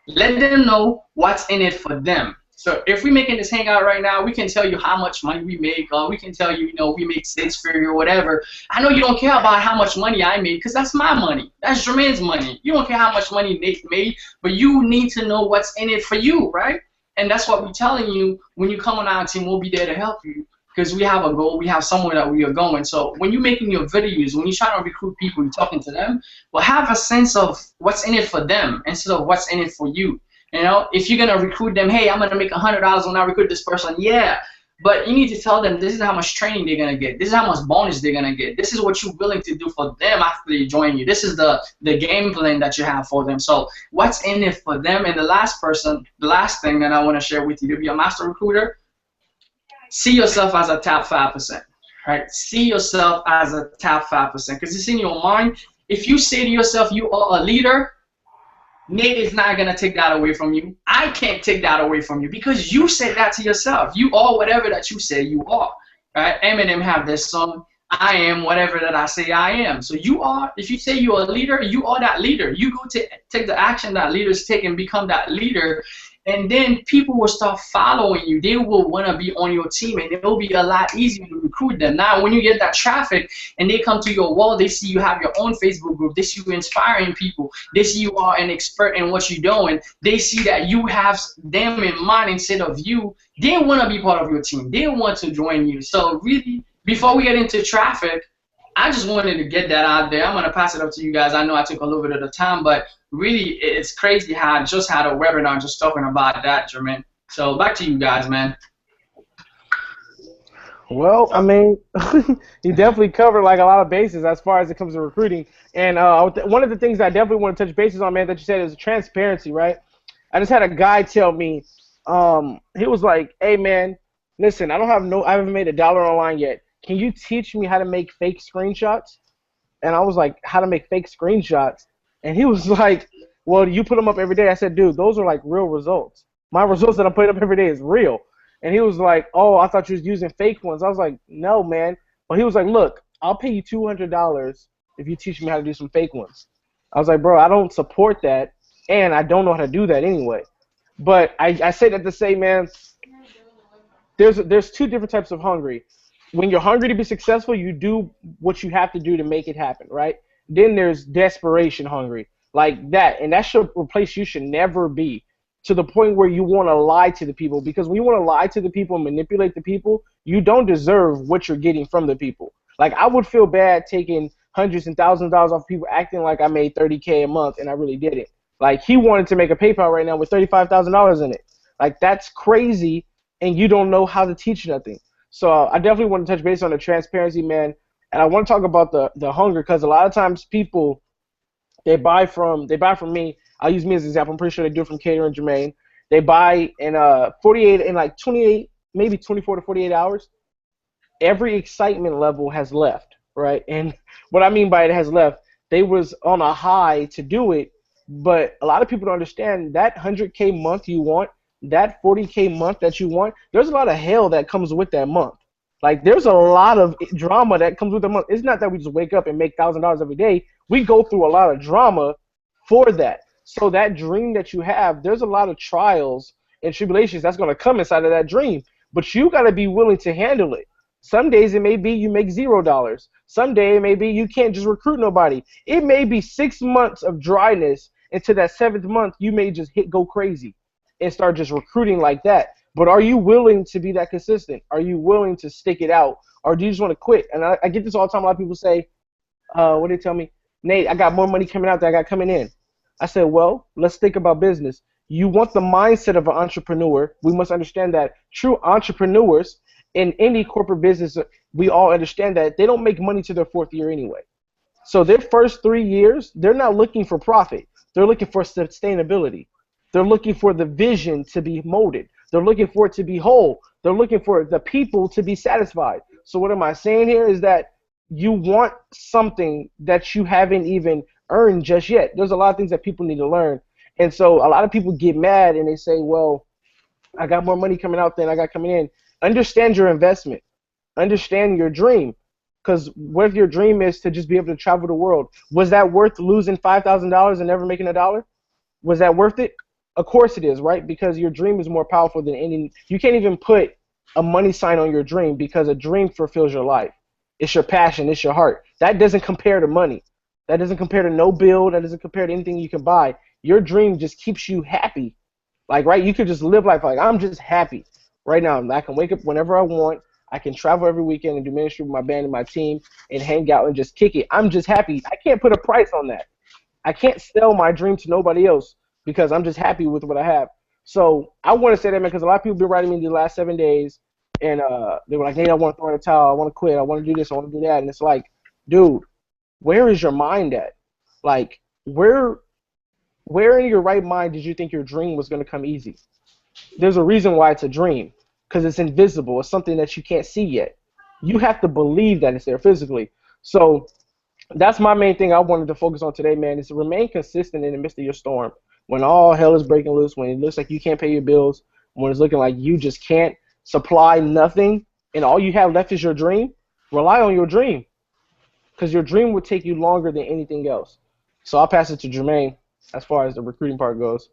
let them know what's in it for them. So if we're making this hangout right now, we can tell you how much money we make. We can tell you, we make six figure or whatever. I know you don't care about how much money I made because that's my money. That's Jermaine's money. You don't care how much money Nate made, but you need to know what's in it for you, right? And that's what we're telling you. When you come on our team, we'll be there to help you because we have a goal. We have somewhere that we are going. So when you're making your videos, when you're trying to recruit people, you're talking to them, well, have a sense of what's in it for them instead of what's in it for you. If you're gonna recruit them, hey, I'm gonna make $100 when I recruit this person, yeah. But you need to tell them this is how much training they're gonna get. This is how much bonus they're gonna get. This is what you're willing to do for them after they join you. This is the game plan that you have for them. So what's in it for them? And the last thing that I want to share with you to be a master recruiter, see yourself as a top 5%. Right? See yourself as a top 5% because it's in your mind. If you say to yourself you are a leader, Nate is not going to take that away from you. I can't take that away from you because you said that to yourself. You are whatever that you say you are. Right? Eminem have this song, I am whatever that I say I am. So you are, if you say you're a leader, you are that leader. You go to take the action that leaders take and become that leader. And then people will start following you. They will want to be on your team, and it will be a lot easier to recruit them. Now, when you get that traffic and they come to your wall, they see you have your own Facebook group. They see you inspiring people. They see you are an expert in what you're doing. They see that you have them in mind instead of you. They want to be part of your team. They want to join you. So really, before we get into traffic, I just wanted to get that out there. I'm going to pass it up to you guys. I know I took a little bit of the time, but really, it's crazy how I just had a webinar just talking about that, Jermaine. So back to you guys, man. Well, I mean, you definitely covered like a lot of bases as far as it comes to recruiting. And one of the things I definitely want to touch bases on, man, that you said is transparency, right? I just had a guy tell me, he was like, "Hey, man, listen, I haven't made $1 online yet. Can you teach me how to make fake screenshots?" And I was like, "How to make fake screenshots?" And he was like, "Well, you put them up every day." I said, "Dude, those are like real results. My results that I'm putting up every day is real." And he was like, "Oh, I thought you was using fake ones." I was like, "No, man." But he was like, "Look, I'll pay you $200 if you teach me how to do some fake ones." I was like, "Bro, I don't support that, and I don't know how to do that anyway." But I say that to say, man, there's two different types of hungry. When you're hungry to be successful, you do what you have to do to make it happen, right? Then there's desperation hungry, like that, and that should a place you should never be, to the point where you want to lie to the people, because when you want to lie to the people and manipulate the people, you don't deserve what you're getting from the people. Like, I would feel bad taking hundreds and thousands of dollars off people acting like I made $30K a month and I really didn't. Like, he wanted to make a PayPal right now with $35,000 in it. Like, that's crazy, and you don't know how to teach nothing. So I definitely want to touch base on the transparency, man. And I want to talk about the hunger, because a lot of times people, they buy from me. I'll use me as an example. I'm pretty sure they do it from Cater and Jermaine. They buy in 28, maybe 24 to 48 hours. Every excitement level has left, right? And what I mean by it has left, they was on a high to do it, but a lot of people don't understand that 100K month you want, that 40K month that you want, there's a lot of hell that comes with that month. Like, there's a lot of drama that comes with the month. It's not that we just wake up and make $1,000 every day. We go through a lot of drama for that. So that dream that you have, there's a lot of trials and tribulations that's going to come inside of that dream. But you got to be willing to handle it. Some days it may be you make $0. Some day it may be you can't just recruit nobody. It may be 6 months of dryness. Into that 7th month, you may just go crazy and start just recruiting like that. But are you willing to be that consistent? Are you willing to stick it out? Or do you just want to quit? And I get this all the time. A lot of people say, what do they tell me? "Nate, I got more money coming out than I got coming in." I said, well, let's think about business. You want the mindset of an entrepreneur. We must understand that true entrepreneurs in any corporate business, we all understand that they don't make money to their 4th year anyway. So their first 3 years, they're not looking for profit. They're looking for sustainability. They're looking for the vision to be molded. They're looking for it to be whole. They're looking for the people to be satisfied. So what am I saying here is that you want something that you haven't even earned just yet. There's a lot of things that people need to learn. And so a lot of people get mad and they say, well, I got more money coming out than I got coming in. Understand your investment. Understand your dream. Because what if your dream is to just be able to travel the world? Was that worth losing $5,000 and never making $1? Was that worth it? Of course it is, right? Because your dream is more powerful than any. You can't even put a money sign on your dream because a dream fulfills your life. It's your passion. It's your heart. That doesn't compare to money. That doesn't compare to no bill. That doesn't compare to anything you can buy. Your dream just keeps you happy. Like, right? You could just live life like I'm just happy right now. I can wake up whenever I want. I can travel every weekend and do ministry with my band and my team and hang out and just kick it. I'm just happy. I can't put a price on that. I can't sell my dream to nobody else because I'm just happy with what I have. So I want to say that, man, because a lot of people been writing me the last 7 days, and they were like, "Hey, I want to throw in the towel. I want to quit. I want to do this. I want to do that." And it's like, dude, where is your mind at? Like, where in your right mind did you think your dream was going to come easy? There's a reason why it's a dream, because it's invisible. It's something that you can't see yet. You have to believe that it's there physically. So that's my main thing I wanted to focus on today, man, is to remain consistent in the midst of your storm. When all hell is breaking loose, when it looks like you can't pay your bills, when it's looking like you just can't supply nothing, and all you have left is your dream, rely on your dream, because your dream will take you longer than anything else. So I'll pass it to Jermaine as far as the recruiting part goes.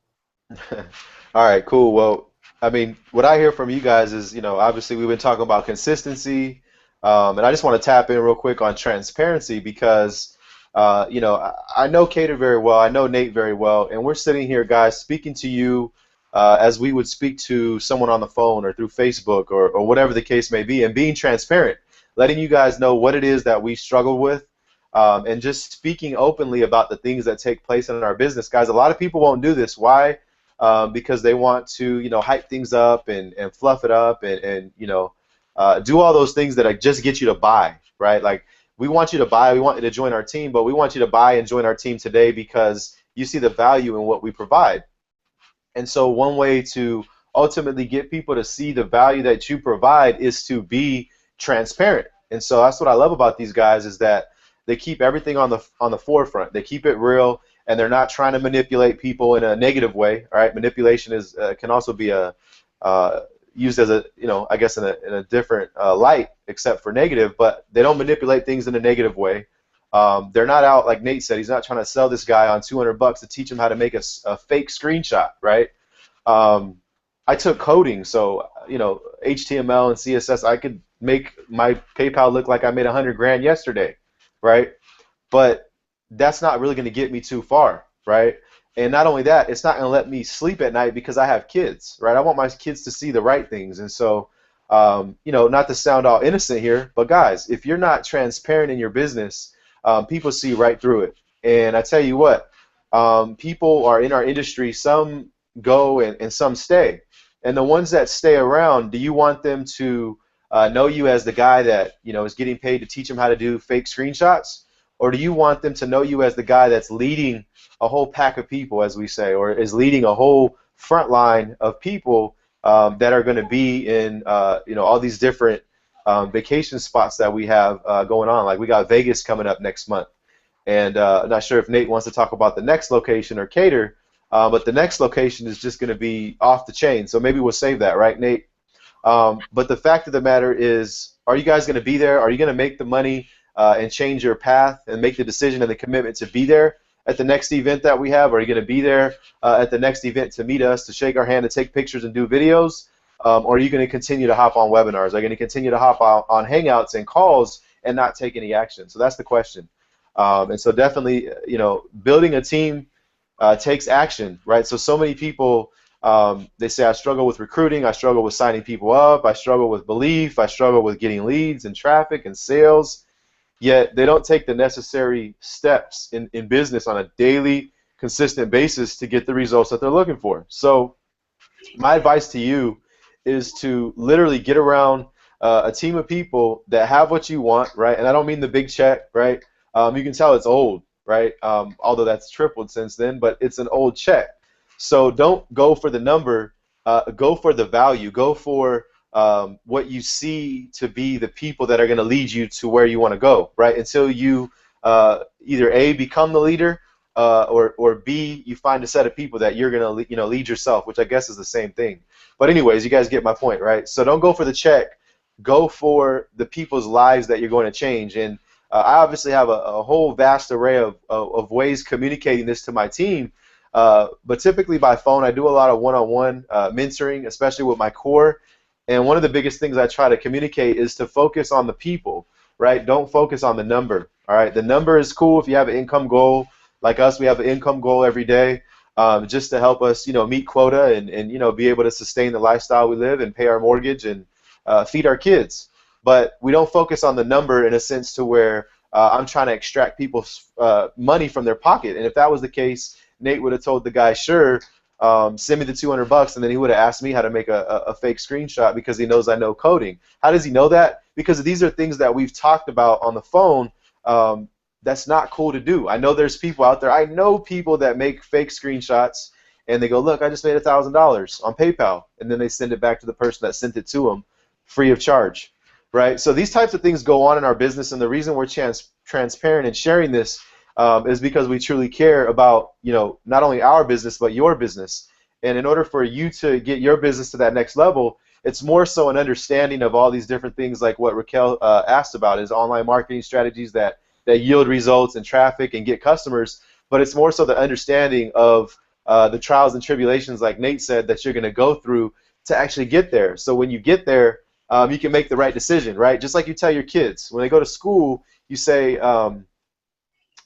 All right, cool. Well, I mean, what I hear from you guys is, obviously we've been talking about consistency, and I just want to tap in real quick on transparency because, I know Cater very well, I know Nate very well, and we're sitting here, guys, speaking to you as we would speak to someone on the phone or through Facebook or whatever the case may be, and being transparent, letting you guys know what it is that we struggle with, and just speaking openly about the things that take place in our business. Guys, a lot of people won't do this. Why? Because they want to, hype things up and fluff it up and do all those things that just get you to buy, right? Like, we want you to buy, we want you to join our team, but we want you to buy and join our team today because you see the value in what we provide. And so one way to ultimately get people to see the value that you provide is to be transparent. And so that's what I love about these guys is that they keep everything on the forefront. They keep it real, and they're not trying to manipulate people in a negative way. All right, manipulation is can also be used as a I guess in a different light, except for negative. But they don't manipulate things in a negative way. They're not out, like Nate said. He's not trying to sell this guy on $200 to teach him how to make a fake screenshot, right? I took coding, so HTML and CSS. I could make my PayPal look like I made 100 grand yesterday, right? But that's not really going to get me too far, right? And not only that, it's not going to let me sleep at night because I have kids, right? I want my kids to see the right things. And so, not to sound all innocent here, but guys, if you're not transparent in your business, people see right through it. And I tell you what, people are in our industry, some go and some stay. And the ones that stay around, do you want them to know you as the guy that is getting paid to teach them how to do fake screenshots? Or do you want them to know you as the guy that's leading a whole pack of people, as we say, or is leading a whole front line of people that are going to be in all these different vacation spots that we have going on? Like, we got Vegas coming up next month, and I'm not sure if Nate wants to talk about the next location or Cater, but the next location is just going to be off the chain. So maybe we'll save that, right, Nate? But the fact of the matter is, are you guys going to be there? Are you going to make the money and change your path and make the decision and the commitment to be there at the next event that we have? Are you going to be there at the next event to meet us, to shake our hand, to take pictures and do videos? Or are you going to continue to hop on webinars? Are you going to continue to hop on Hangouts and calls and not take any action? So that's the question. And so definitely, building a team takes action, right? So many people, they say, I struggle with recruiting, I struggle with signing people up, I struggle with belief, I struggle with getting leads and traffic and sales. Yet they don't take the necessary steps in business on a daily, consistent basis to get the results that they're looking for. So my advice to you is to literally get around a team of people that have what you want, right? And I don't mean the big check, right? You can tell it's old, right? Although that's tripled since then, but it's an old check. So don't go for the number, go for the value, go for what you see to be the people that are going to lead you to where you want to go, right? Until you either A, become the leader, or B, you find a set of people that you're going to lead yourself, which I guess is the same thing. But anyways, you guys get my point, right? So don't go for the check, go for the people's lives that you're going to change. And I obviously have a whole vast array of ways communicating this to my team. But typically by phone, I do a lot of one-on-one mentoring, especially with my core. And one of the biggest things I try to communicate is to focus on the people, right? Don't focus on the number. All right. The number is cool if you have an income goal. Like us, we have an income goal every day, just to help us, meet quota and be able to sustain the lifestyle we live and pay our mortgage and feed our kids. But we don't focus on the number in a sense to where I'm trying to extract people's money from their pocket. And if that was the case, Nate would have told the guy, sure, send me the $200, and then he would have asked me how to make a fake screenshot because he knows I know coding. How does he know that? Because these are things that we've talked about on the phone. That's not cool to do. I know there's people out there. I know people that make fake screenshots, and they go, look, I just made $1,000 on PayPal, and then they send it back to the person that sent it to them free of charge, right? So these types of things go on in our business, and the reason we're transparent and sharing this is because we truly care about, not only our business, but your business. And in order for you to get your business to that next level, it's more so an understanding of all these different things like what Raquel asked about, is online marketing strategies that yield results and traffic and get customers. But it's more so the understanding of the trials and tribulations, like Nate said, that you're going to go through to actually get there. So when you get there, you can make the right decision, right? Just like you tell your kids. When they go to school, you say,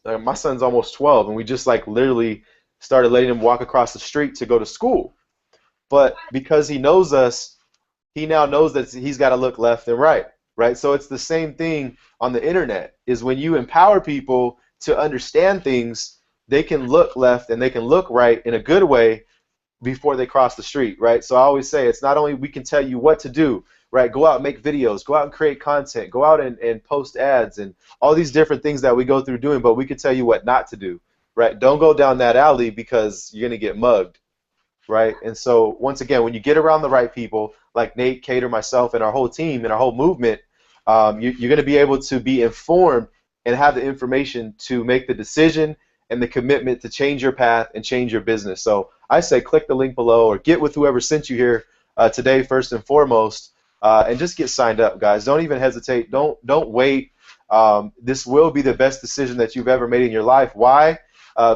my son's almost 12, and we just literally started letting him walk across the street to go to school. But because he knows us, he now knows that he's got to look left and right, right? So it's the same thing on the internet, is when you empower people to understand things, they can look left and they can look right in a good way before they cross the street, right? So I always say it's not only we can tell you what to do, right? Go out and make videos, go out and create content, go out and post ads and all these different things that we go through doing, but we can tell you what not to do, right? Don't go down that alley because you're going to get mugged, right? And so once again, when you get around the right people, like Nate, Cater, myself, and our whole team and our whole movement, you're going to be able to be informed and have the information to make the decision and the commitment to change your path and change your business. So I say click the link below or get with whoever sent you here today first and foremost, and just get signed up, guys. Don't even hesitate. Don't wait. This will be the best decision that you've ever made in your life. Why?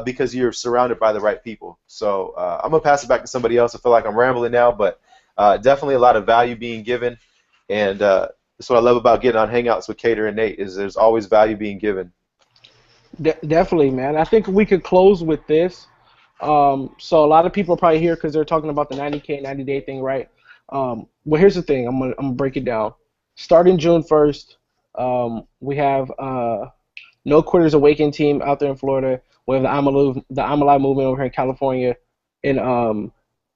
Because you're surrounded by the right people. So I'm going to pass it back to somebody else. I feel like I'm rambling now, but definitely a lot of value being given. And that's what I love about getting on Hangouts with Cater and Nate, is there's always value being given. Definitely, man. I think we could close with this. So a lot of people are probably here because they're talking about the 90K, 90-day thing, right? Well, here's the thing. I'm gonna break it down. Starting June 1st, we have No Quitters Awaken team out there in Florida. We have the I'm Alive movement over here in California. And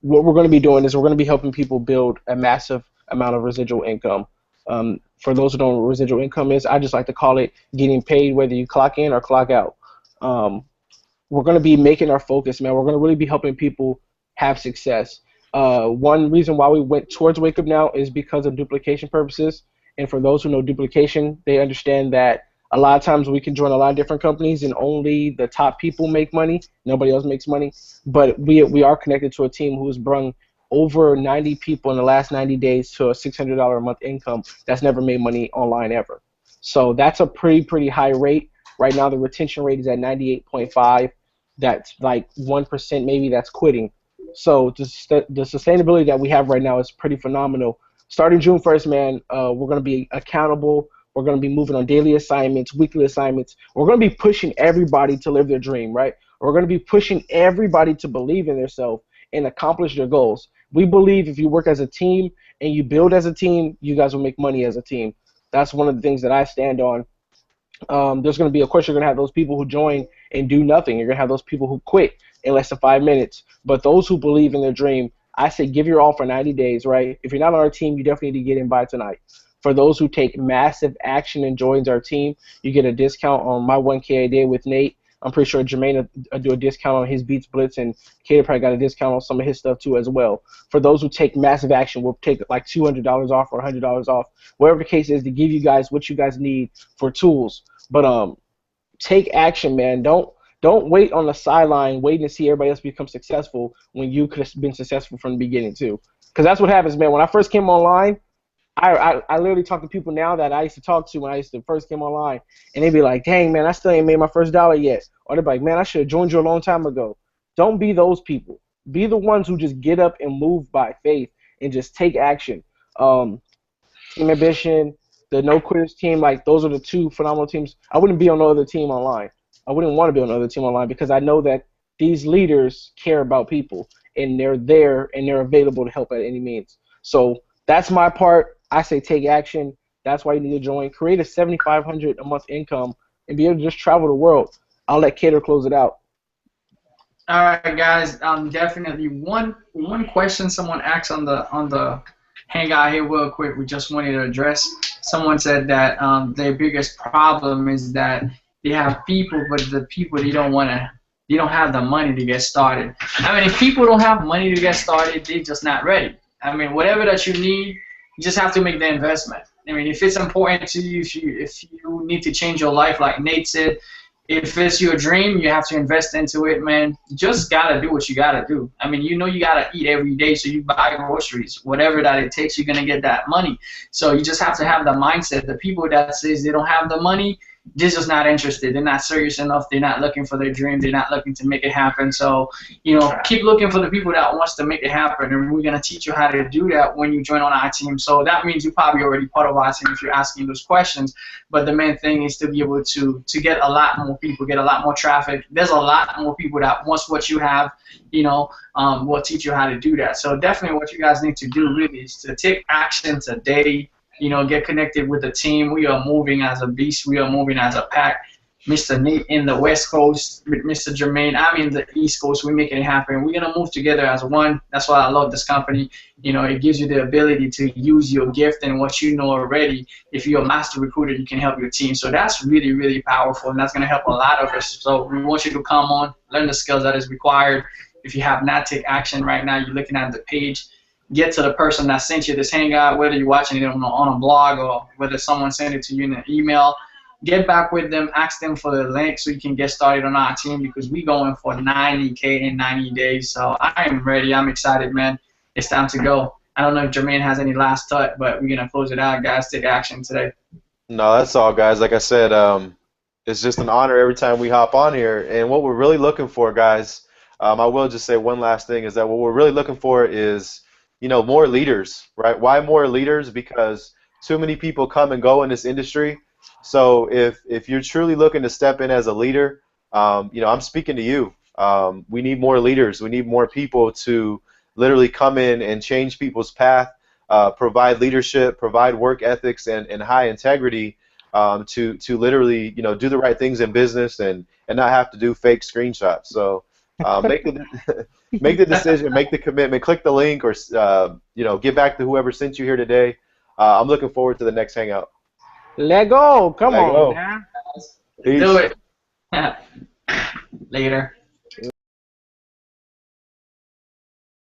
what we're going to be doing is we're going to be helping people build a massive amount of residual income. For those who don't know what residual income is, I just like to call it getting paid whether you clock in or clock out. We're going to be making our focus, man. We're going to really be helping people have success. One reason why we went towards Wake Up Now is because of duplication purposes. And for those who know duplication, they understand that a lot of times we can join a lot of different companies and only the top people make money. Nobody else makes money. But we are connected to a team who's brung over 90 people in the last 90 days to a $600 a month income that's never made money online ever. So that's a pretty high rate. Right now the retention rate is at 98.5. That's like 1% maybe that's quitting. So the sustainability that we have right now is pretty phenomenal. Starting June 1st, man, we're going to be accountable. We're going to be moving on daily assignments, weekly assignments. We're going to be pushing everybody to live their dream, right? We're going to be pushing everybody to believe in themselves and accomplish their goals. We believe if you work as a team and you build as a team, you guys will make money as a team. That's one of the things that I stand on. There's going to be, of course, you're going to have those people who join and do nothing. You're going to have those people who quit in less than 5 minutes. But those who believe in their dream, I say give your all for 90 days, right? If you're not on our team, you definitely need to get in by tonight. For those who take massive action and joins our team, you get a discount on my 1K I did with Nate. I'm pretty sure Jermaine will do a discount on his Beats Blitz, and Kater probably got a discount on some of his stuff too as well. For those who take massive action, we'll take like $200 off or $100 off, whatever the case is, to give you guys what you guys need for tools. But take action, man. Don't wait on the sideline waiting to see everybody else become successful when you could have been successful from the beginning too. Because that's what happens, man. When I first came online, I literally talk to people now that I used to talk to when I used to first came online, and they'd be like, dang, man, I still ain't made my first dollar yet. Or they'd be like, man, I should have joined you a long time ago. Don't be those people. Be the ones who just get up and move by faith and just take action. Team Ambition, the No Quitters team, like those are the two phenomenal teams. I wouldn't be on no other team online. I wouldn't want to be on another team online because I know that these leaders care about people and they're there and they're available to help at any means. So that's my part. I say take action. That's why you need to join. Create a $7,500 a month income and be able to just travel the world. I'll let Cater close it out. All right, guys. Definitely one question someone asked on the Hangout here real quick. We just wanted to address. Someone said that their biggest problem is that they have people, but the people they don't have the money to get started. I mean, if people don't have money to get started, they're just not ready. I mean, whatever that you need, you just have to make the investment. I mean, if it's important to you, if you need to change your life, like Nate said, if it's your dream, you have to invest into it, man. You just gotta do what you gotta do. I mean, you know you gotta eat every day, so you buy groceries, whatever that it takes. You're gonna get that money. So you just have to have the mindset. The people that says they don't have the money, they're just not interested. They're not serious enough. They're not looking for their dream. They're not looking to make it happen. So, keep looking for the people that wants to make it happen, and we're gonna teach you how to do that when you join on our team. So that means you're probably already part of our team if you're asking those questions. But the main thing is to be able to get a lot more people, get a lot more traffic. There's a lot more people that wants what you have. We'll teach you how to do that. So definitely, what you guys need to do really is to take action today. Get connected with the team. We are moving as a beast. We are moving as a pack. Mr. Nate in the West Coast with Mr. Jermaine. I'm in the East Coast. We're making it happen. We're going to move together as one. That's why I love this company. It gives you the ability to use your gift and what you know already. If you're a master recruiter, you can help your team. So that's really, really powerful, and that's going to help a lot of us. So we want you to come on, learn the skills that is required. If you have not taken action right now, you're looking at the page. Get to the person that sent you this Hangout, whether you're watching it on a blog or whether someone sent it to you in an email. Get back with them, ask them for the link so you can get started on our team because we're going for 90K in 90 days. So I am ready. I'm excited, man. It's time to go. I don't know if Jermaine has any last thought, but we're going to close it out, guys. Take action today. No, that's all, guys. Like I said, it's just an honor every time we hop on here. And what we're really looking for, guys, I will just say one last thing, is that what we're really looking for is more leaders, right? Why more leaders? Because too many people come and go in this industry. So if you're truly looking to step in as a leader, I'm speaking to you. We need more leaders. We need more people to literally come in and change people's path, provide leadership, provide work ethics and high integrity, to literally do the right things in business and not have to do fake screenshots. So make the decision, make the commitment, click the link, or give back to whoever sent you here today. I'm looking forward to the next Hangout. Let go. Come Let on, go. man. Peace. Do it. Later.